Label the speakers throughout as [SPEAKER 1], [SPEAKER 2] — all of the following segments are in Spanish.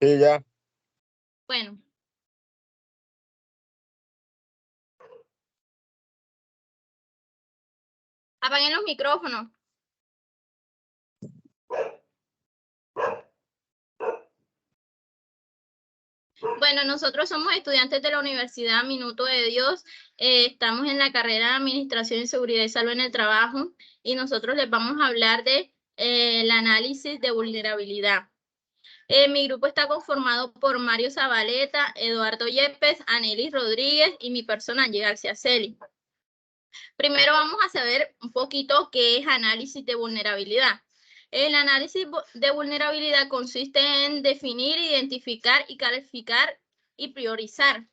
[SPEAKER 1] Sí, ya.
[SPEAKER 2] Bueno. Apaguen los micrófonos. Bueno, nosotros somos estudiantes de la Universidad Minuto de Dios. Estamos en la carrera de Administración y Seguridad y Salud en el Trabajo y nosotros les vamos a hablar de el análisis de vulnerabilidad. Mi grupo está conformado por Mario Zabaleta, Eduardo Yepes, Anelis Rodríguez y mi persona, Angie García Celi. Primero vamos a saber un poquito qué es análisis de vulnerabilidad. El análisis de vulnerabilidad consiste en definir, identificar y calificar y priorizar.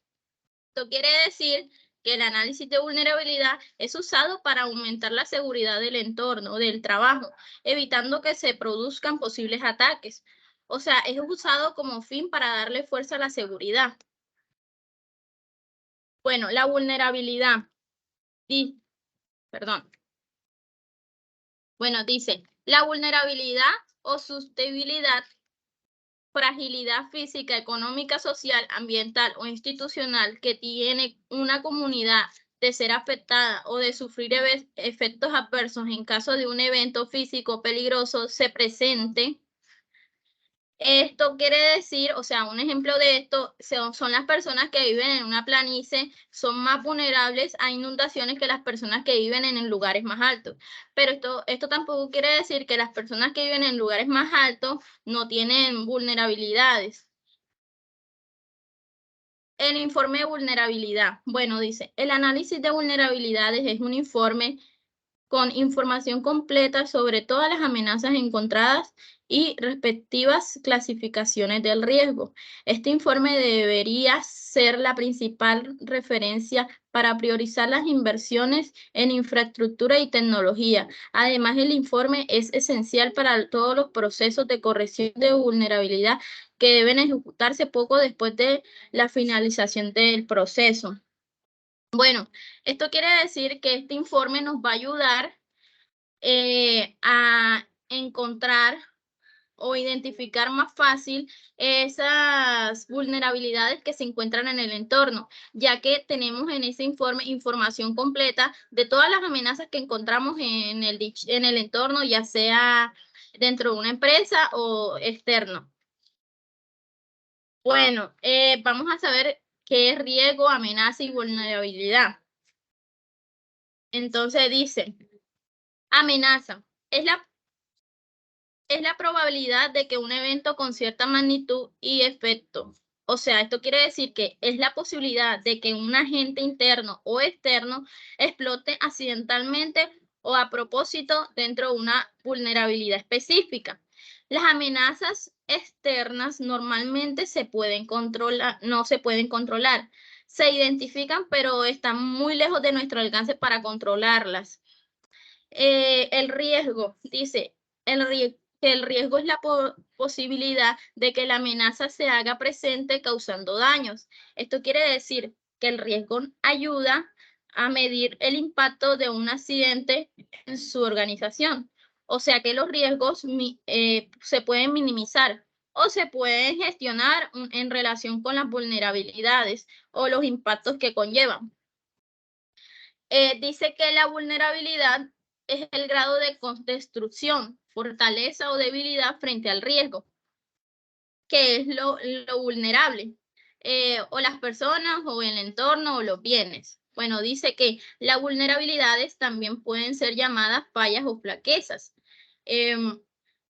[SPEAKER 2] Esto quiere decir que el análisis de vulnerabilidad es usado para aumentar la seguridad del entorno, del trabajo, evitando que se produzcan posibles ataques. O sea, es usado como fin para darle fuerza a la seguridad. Bueno, la vulnerabilidad. Perdón. Bueno, dice, la vulnerabilidad o susceptibilidad, fragilidad física, económica, social, ambiental o institucional que tiene una comunidad de ser afectada o de sufrir efectos adversos en caso de un evento físico peligroso se presente. Esto quiere decir, o sea, un ejemplo de esto son las personas que viven en una planicie, son más vulnerables a inundaciones que las personas que viven en lugares más altos. Pero esto tampoco quiere decir que las personas que viven en lugares más altos no tienen vulnerabilidades. El informe de vulnerabilidad. Bueno, dice, el análisis de vulnerabilidades es un informe con información completa sobre todas las amenazas encontradas y respectivas clasificaciones del riesgo. Este informe debería ser la principal referencia para priorizar las inversiones en infraestructura y tecnología. Además, el informe es esencial para todos los procesos de corrección de vulnerabilidad que deben ejecutarse poco después de la finalización del proceso. Bueno, esto quiere decir que este informe nos va a ayudar a encontrar o identificar más fácil esas vulnerabilidades que se encuentran en el entorno, ya que tenemos en ese informe información completa de todas las amenazas que encontramos en el entorno, ya sea dentro de una empresa o externo. Bueno, vamos a saber qué es riesgo, amenaza y vulnerabilidad. Entonces dice, amenaza es la probabilidad de que un evento con cierta magnitud y efecto, o sea, esto quiere decir que es la posibilidad de que un agente interno o externo explote accidentalmente o a propósito dentro de una vulnerabilidad específica. Las amenazas externas normalmente no se pueden controlar. Se identifican, pero están muy lejos de nuestro alcance para controlarlas. El riesgo, dice, que el riesgo es la posibilidad de que la amenaza se haga presente causando daños. Esto quiere decir que el riesgo ayuda a medir el impacto de un accidente en su organización. O sea que los riesgos se pueden minimizar o se pueden gestionar en relación con las vulnerabilidades o los impactos que conllevan. Dice que la vulnerabilidad es el grado de destrucción, fortaleza o debilidad frente al riesgo, que es lo vulnerable, o las personas, o el entorno, o los bienes. Bueno, dice que las vulnerabilidades también pueden ser llamadas fallas o flaquezas.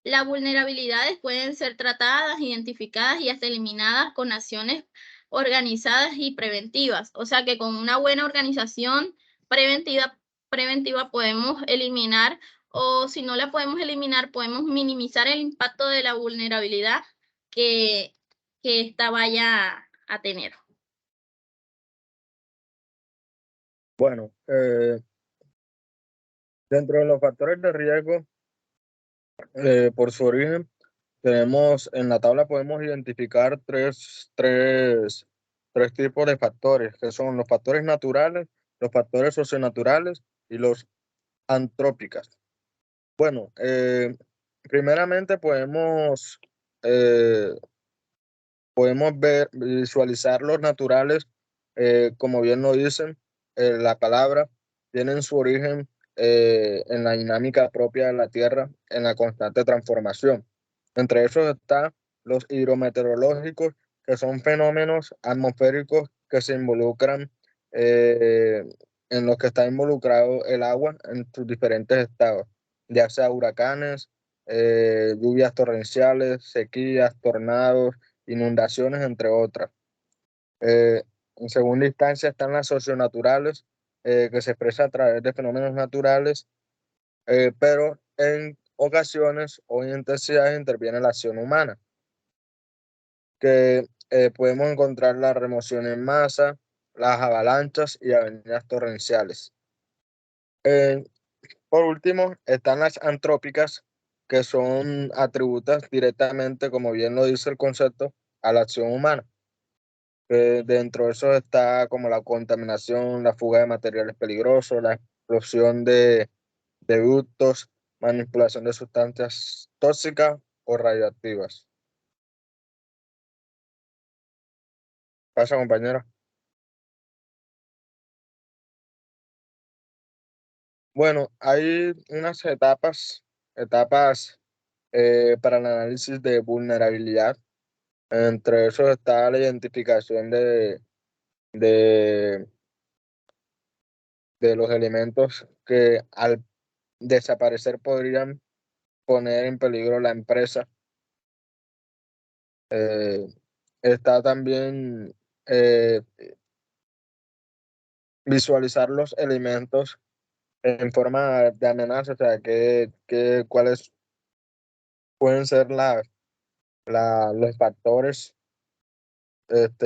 [SPEAKER 2] Las vulnerabilidades pueden ser tratadas, identificadas y hasta eliminadas con acciones organizadas y preventivas. O sea que con una buena organización preventiva podemos eliminar, o si no la podemos eliminar, podemos minimizar el impacto de la vulnerabilidad que esta vaya a tener.
[SPEAKER 1] Bueno, dentro de los factores de riesgo, por su origen, tenemos en la tabla podemos identificar tres tipos de factores, que son los factores naturales, los factores socionaturales y los antrópicos. Bueno, primeramente podemos podemos visualizar los naturales, como bien lo dicen, la palabra, tienen su origen en la dinámica propia de la Tierra, en la constante transformación. Entre esos están los hidrometeorológicos, que son fenómenos atmosféricos que se involucran, en los que está involucrado el agua en sus diferentes estados, ya sea huracanes, lluvias torrenciales, sequías, tornados, inundaciones, entre otras. En segunda instancia están las socionaturales, que se expresan a través de fenómenos naturales, pero en ocasiones o en intensidades interviene la acción humana, que podemos encontrar la remoción en masa, las avalanchas y avenidas torrenciales. Eh, por último, están las antrópicas, que son atributas directamente, como bien lo dice el concepto, a la acción humana. Dentro de eso está como la contaminación, la fuga de materiales peligrosos, la explosión de ductos, manipulación de sustancias tóxicas o radioactivas. Pasa, compañera. Bueno, hay unas etapas para el análisis de vulnerabilidad. Entre eso está la identificación de, de los elementos que al desaparecer podrían poner en peligro la empresa. Eh, Está también eh, visualizar los elementos en forma de amenaza, o sea, cuáles pueden ser los factores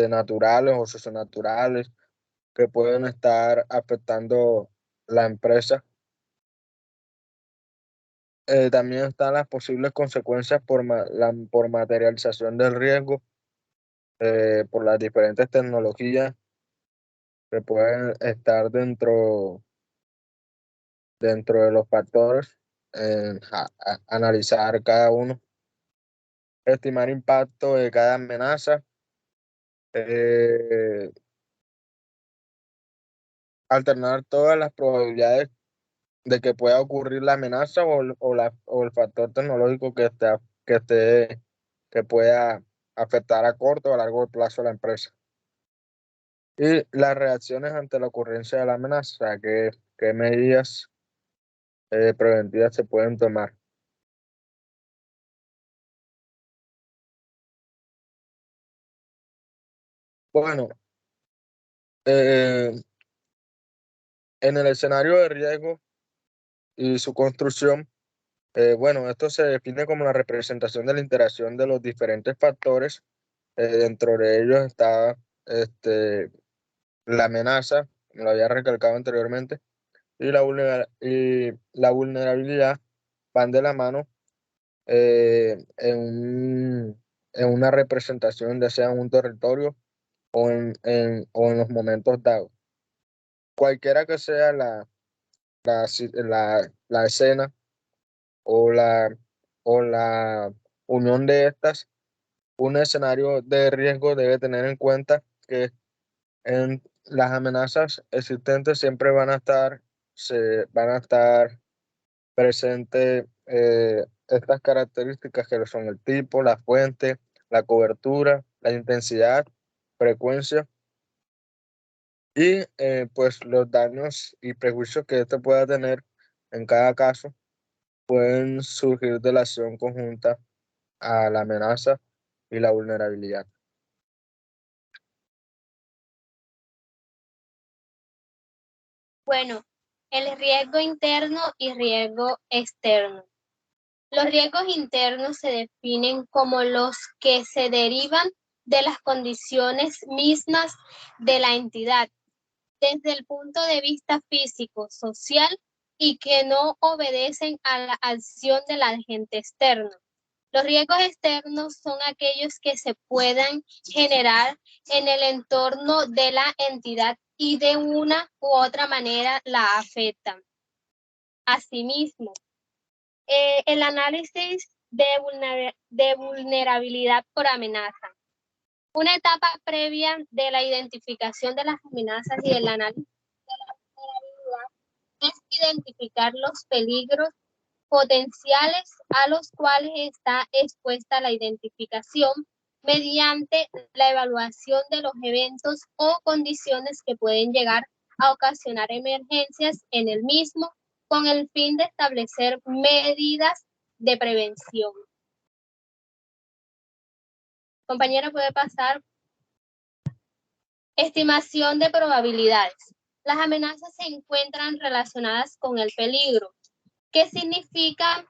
[SPEAKER 1] naturales o socionaturales que pueden estar afectando la empresa. También están las posibles consecuencias por materialización del riesgo, por las diferentes tecnologías que pueden estar dentro de los factores, analizar cada uno, estimar impacto de cada amenaza, eh, alternar todas las probabilidades de que pueda ocurrir la amenaza o el factor tecnológico que pueda afectar a corto o a largo plazo a la empresa. Y las reacciones ante la ocurrencia de la amenaza, o sea, qué medidas preventivas se pueden tomar. Bueno, eh, en el escenario de riesgo y su construcción, bueno, esto se define como la representación de la interacción de los diferentes factores. Dentro de ellos está la amenaza, como lo había recalcado anteriormente, y la vulnerabilidad van de la mano, en una representación, ya sea en un territorio o en los momentos dados. Cualquiera que sea la escena o o la unión de estas, un escenario de riesgo debe tener en cuenta que en las amenazas existentes siempre van a estar presentes, estas características que son el tipo, la fuente, la cobertura, la intensidad, frecuencia y pues los daños y prejuicios que esto pueda tener en cada caso pueden surgir de la acción conjunta a la amenaza y la vulnerabilidad.
[SPEAKER 2] Bueno, el riesgo interno y riesgo externo. Los riesgos internos se definen como los que se derivan de las condiciones mismas de la entidad, desde el punto de vista físico, social y que no obedecen a la acción del agente externo. Los riesgos externos son aquellos que se puedan generar en el entorno de la entidad y de una u otra manera la afectan. Asimismo, el análisis de vulnerabilidad por amenaza.
[SPEAKER 3] Una etapa previa de la identificación de las amenazas y del análisis de la vulnerabilidad es identificar los peligros potenciales a los cuales está expuesta la identificación mediante la evaluación de los eventos o condiciones que pueden llegar a ocasionar emergencias en el mismo, con el fin de establecer medidas de prevención. Compañera, puede pasar. Estimación de probabilidades. Las amenazas se encuentran relacionadas con el peligro, que significa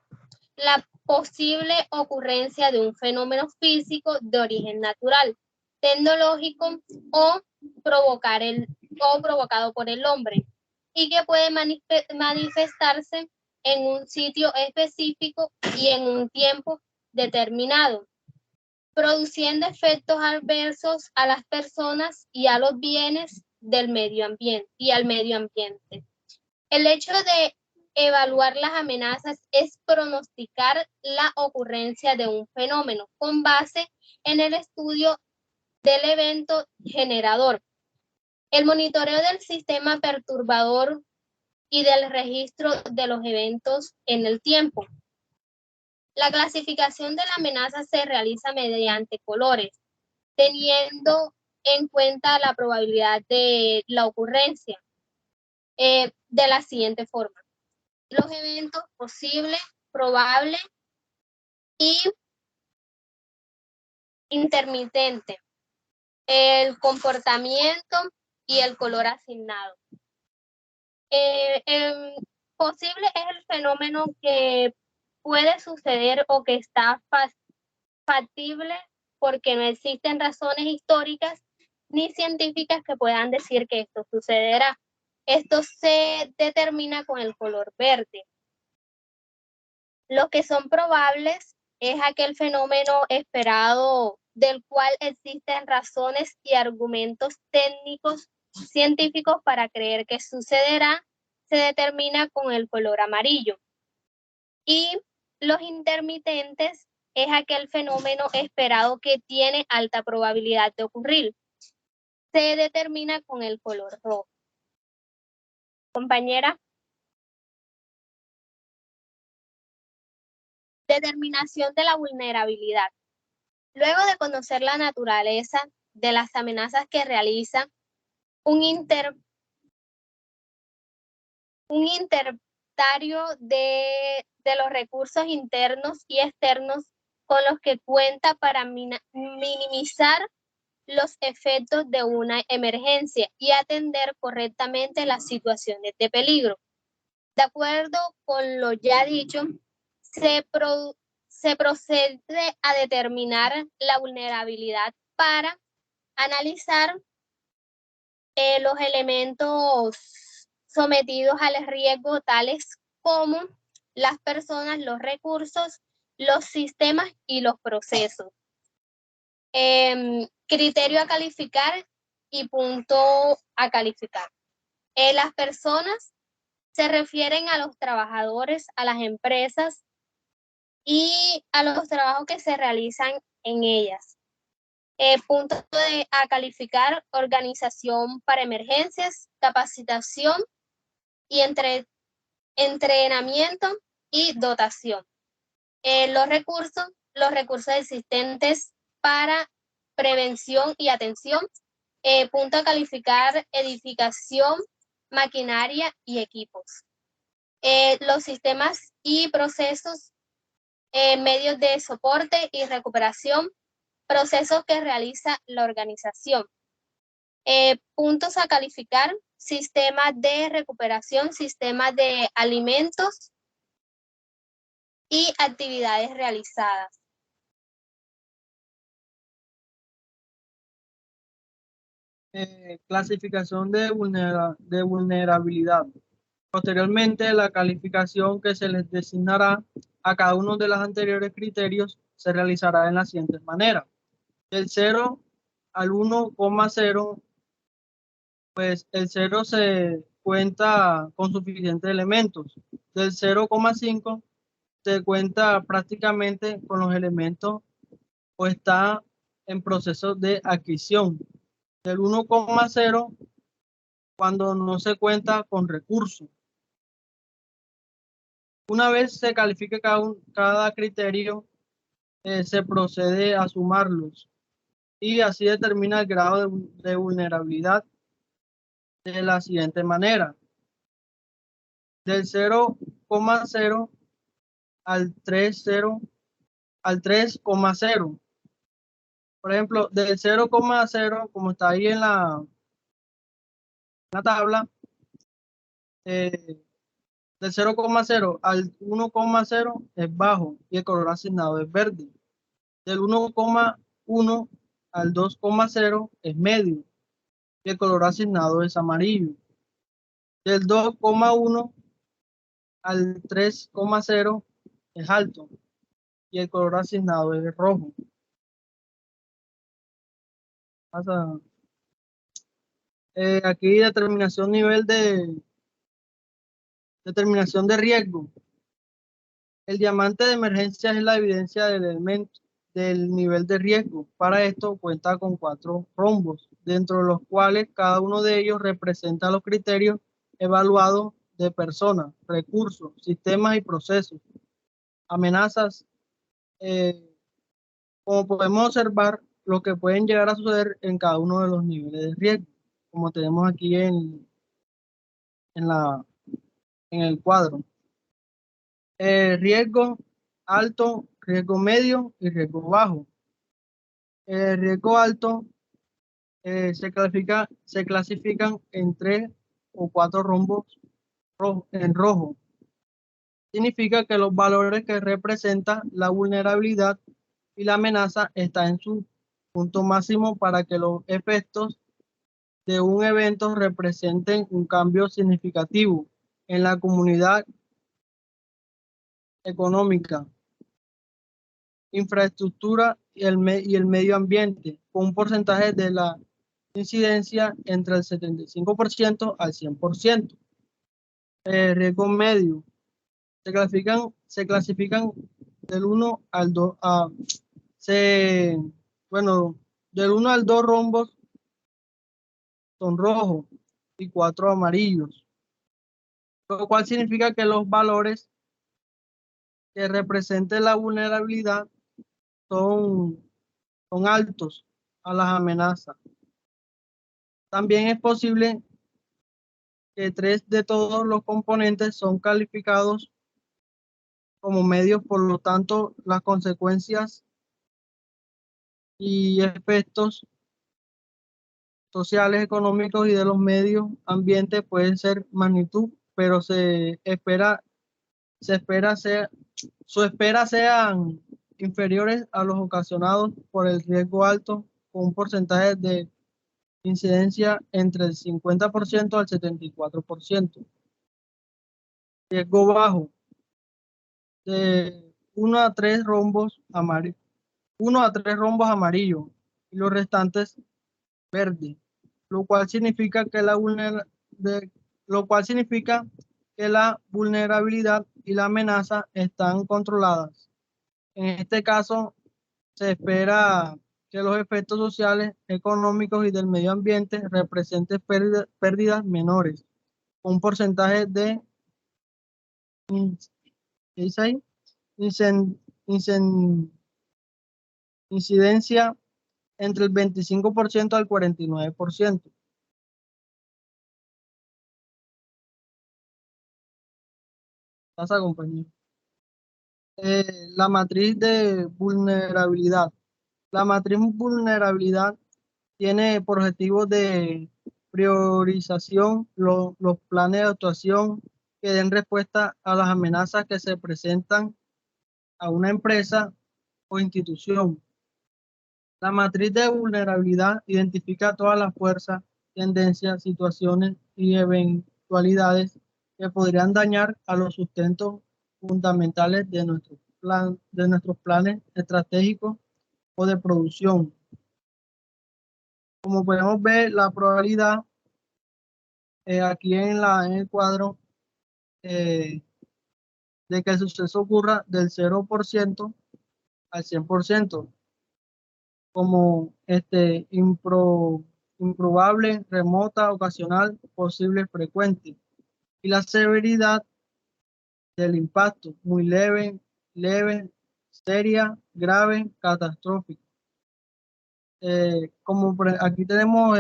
[SPEAKER 3] la posible ocurrencia de un fenómeno físico de origen natural, tecnológico o provocado por el hombre, y que puede manifestarse en un sitio específico y en un tiempo determinado, produciendo efectos adversos a las personas y a los bienes del medio ambiente y al medio ambiente. El hecho de evaluar las amenazas es pronosticar la ocurrencia de un fenómeno con base en el estudio del evento generador, el monitoreo del sistema perturbador y del registro de los eventos en el tiempo. La clasificación de la amenaza se realiza mediante colores, teniendo en cuenta la probabilidad de la ocurrencia de la siguiente forma. Los eventos posibles, probables y intermitente, el comportamiento y el color asignado. El posible es el fenómeno que puede suceder o que está factible porque no existen razones históricas ni científicas que puedan decir que esto sucederá. Esto se determina con el color verde. Lo que son probables es aquel fenómeno esperado del cual existen razones y argumentos técnicos científicos para creer que sucederá, se determina con el color amarillo. Y los intermitentes es aquel fenómeno esperado que tiene alta probabilidad de ocurrir. Se determina con el color rojo. Compañera. Determinación de la vulnerabilidad. Luego de conocer la naturaleza de las amenazas que realiza un inventario de los recursos internos y externos con los que cuenta para minimizar los efectos de una emergencia y atender correctamente las situaciones de peligro. De acuerdo con lo ya dicho, se procede a determinar la vulnerabilidad para analizar los elementos sometidos al riesgo, tales como las personas, los recursos, los sistemas y los procesos. Criterio a calificar y punto a calificar. Las personas se refieren a los trabajadores, a las empresas y a los trabajos que se realizan en ellas. Punto a calificar: organización para emergencias, capacitación y entrenamiento y dotación. Los recursos existentes para prevención y atención. Punto a calificar: edificación, maquinaria y equipos. Los sistemas y procesos, medios de soporte y recuperación, procesos que realiza la organización. Puntos a calificar: sistemas de recuperación, sistemas de alimentos y actividades realizadas.
[SPEAKER 4] Clasificación de vulnerabilidad. Posteriormente, la calificación que se les designará a cada uno de los anteriores criterios se realizará en la siguiente manera. Del 0 al 1,0, pues el 0 se cuenta con suficientes elementos. Del 0,5 se cuenta prácticamente con los elementos o está en proceso de adquisición, del 1,0 cuando no se cuenta con recursos. Una vez se califique cada criterio, se procede a sumarlos y así determina el grado de vulnerabilidad de la siguiente manera. Del 0,0 al 3,0. Por ejemplo, del 0,0, como está ahí en la tabla, del 0,0 al 1,0 es bajo y el color asignado es verde. Del 1,1 al 2,0 es medio y el color asignado es amarillo. Del 2,1 al 3,0 es alto y el color asignado es rojo. Aquí determinación de riesgo. El diamante de emergencia es la evidencia del nivel de riesgo. Para esto cuenta con 4 rombos, dentro de los cuales cada uno de ellos representa los criterios evaluados de personas, recursos, sistemas y procesos. Amenazas, como podemos observar, lo que pueden llegar a suceder en cada uno de los niveles de riesgo, como tenemos aquí en el cuadro. Riesgo alto, riesgo medio y riesgo bajo. Riesgo alto se clasifican en 3 o 4 rombos en rojo. Significa que los valores que representan la vulnerabilidad y la amenaza están en su punto máximo para que los efectos de un evento representen un cambio significativo en la comunidad económica, infraestructura y el medio ambiente, con un porcentaje de la incidencia entre el 75% al 100%. Riesgo medio. Se clasifican del 1 al 2 del 1 al 2 rombos son rojos y 4 amarillos, lo cual significa que los valores que representen la vulnerabilidad son altos a las amenazas. También es posible que 3 de todos los componentes son calificados como medios, por lo tanto, las consecuencias y efectos sociales, económicos y de los medios ambientes pueden ser magnitud, pero su espera sean inferiores a los ocasionados por el riesgo alto, con un porcentaje de incidencia entre el 50% al 74%. Riesgo bajo, de 1 a 3 rombos amarillos, y los restantes verdes, lo cual significa que la vulnerabilidad y la amenaza están controladas. En este caso, se espera que los efectos sociales, económicos y del medio ambiente representen pérdidas menores, con un porcentaje de incidencia entre el 25% al 49%. Pasa, compañero. La matriz de vulnerabilidad. La matriz vulnerabilidad tiene por objetivo de priorización los planes de actuación que den respuesta a las amenazas que se presentan a una empresa o institución. La matriz de vulnerabilidad identifica todas las fuerzas, tendencias, situaciones y eventualidades que podrían dañar a los sustentos fundamentales de nuestros planes estratégicos o de producción. Como podemos ver, la probabilidad aquí en el cuadro de que el suceso ocurra del 0% al 100%. como improbable, remota, ocasional, posible, frecuente. Y la severidad del impacto, muy leve, leve, seria, grave, catastrófica. Aquí tenemos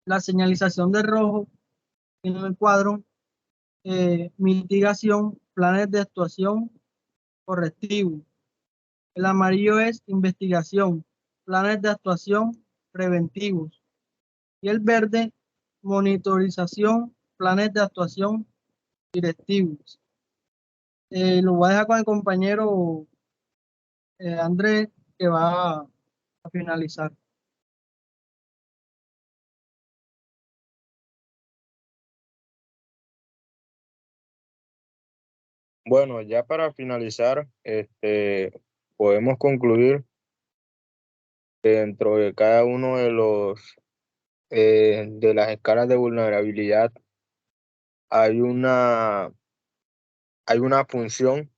[SPEAKER 4] la señalización de rojo en el cuadro, mitigación, planes de actuación correctivos. El amarillo es investigación, planes de actuación preventivos. Y el verde, monitorización, planes de actuación directivos. Lo voy a dejar con el compañero Andrés, que va a finalizar.
[SPEAKER 1] Bueno, ya para finalizar, podemos concluir que dentro de cada uno de de las escalas de vulnerabilidad hay hay una función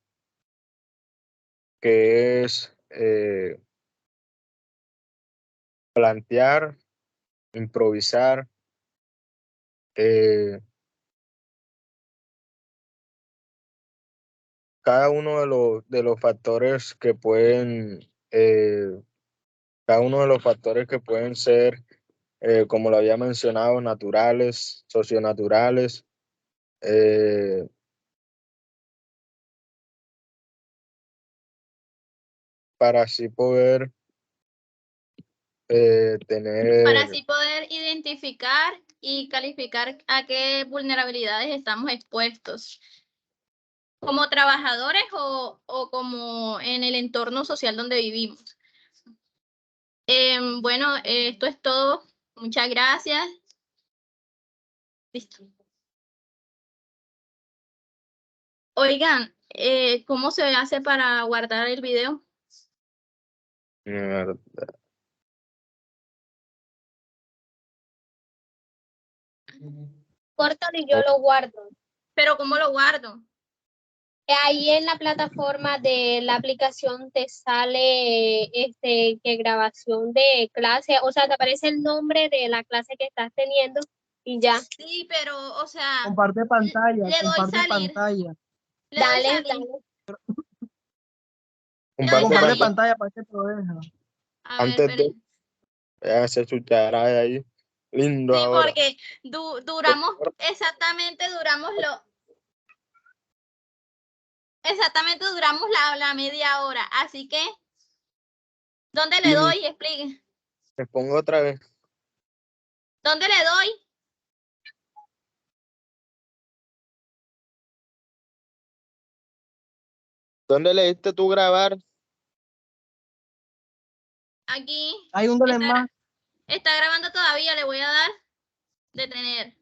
[SPEAKER 1] que es plantear, improvisar, eh, cada uno de los factores que pueden, cada uno de los factores que pueden ser, como lo había mencionado, naturales, socionaturales, para así poder
[SPEAKER 2] Para
[SPEAKER 1] tener,
[SPEAKER 2] así poder identificar y calificar a qué vulnerabilidades estamos expuestos, como trabajadores o como en el entorno social donde vivimos. Bueno, esto es todo. Muchas gracias. Listo. Oigan, ¿cómo se hace para guardar el video?
[SPEAKER 3] Córtalo y yo lo guardo.
[SPEAKER 2] Pero ¿cómo lo guardo?
[SPEAKER 3] Ahí en la plataforma de la aplicación te sale que grabación de clase, o sea, te aparece el nombre de la clase que estás teniendo y ya.
[SPEAKER 2] Sí, pero, o sea,
[SPEAKER 4] Comparte pantalla,
[SPEAKER 2] le doy
[SPEAKER 4] comparte
[SPEAKER 2] salir.
[SPEAKER 4] pantalla.
[SPEAKER 2] Le doy
[SPEAKER 3] Dale,
[SPEAKER 2] salir.
[SPEAKER 3] dale.
[SPEAKER 2] Le doy
[SPEAKER 1] comparte
[SPEAKER 4] Comparte
[SPEAKER 2] salir.
[SPEAKER 4] pantalla para que te lo deja.
[SPEAKER 2] A ver,
[SPEAKER 1] antes de
[SPEAKER 2] esperen.
[SPEAKER 1] hacer su charaje ahí, lindo
[SPEAKER 2] Sí,
[SPEAKER 1] ahora.
[SPEAKER 2] porque duramos, exactamente duramos la media hora. Así que, ¿dónde le doy? Explique.
[SPEAKER 1] Me pongo otra vez.
[SPEAKER 2] ¿Dónde le doy?
[SPEAKER 1] ¿Dónde le diste tú grabar?
[SPEAKER 2] Aquí.
[SPEAKER 4] Hay un dólar más.
[SPEAKER 2] Está grabando todavía, le voy a dar detener.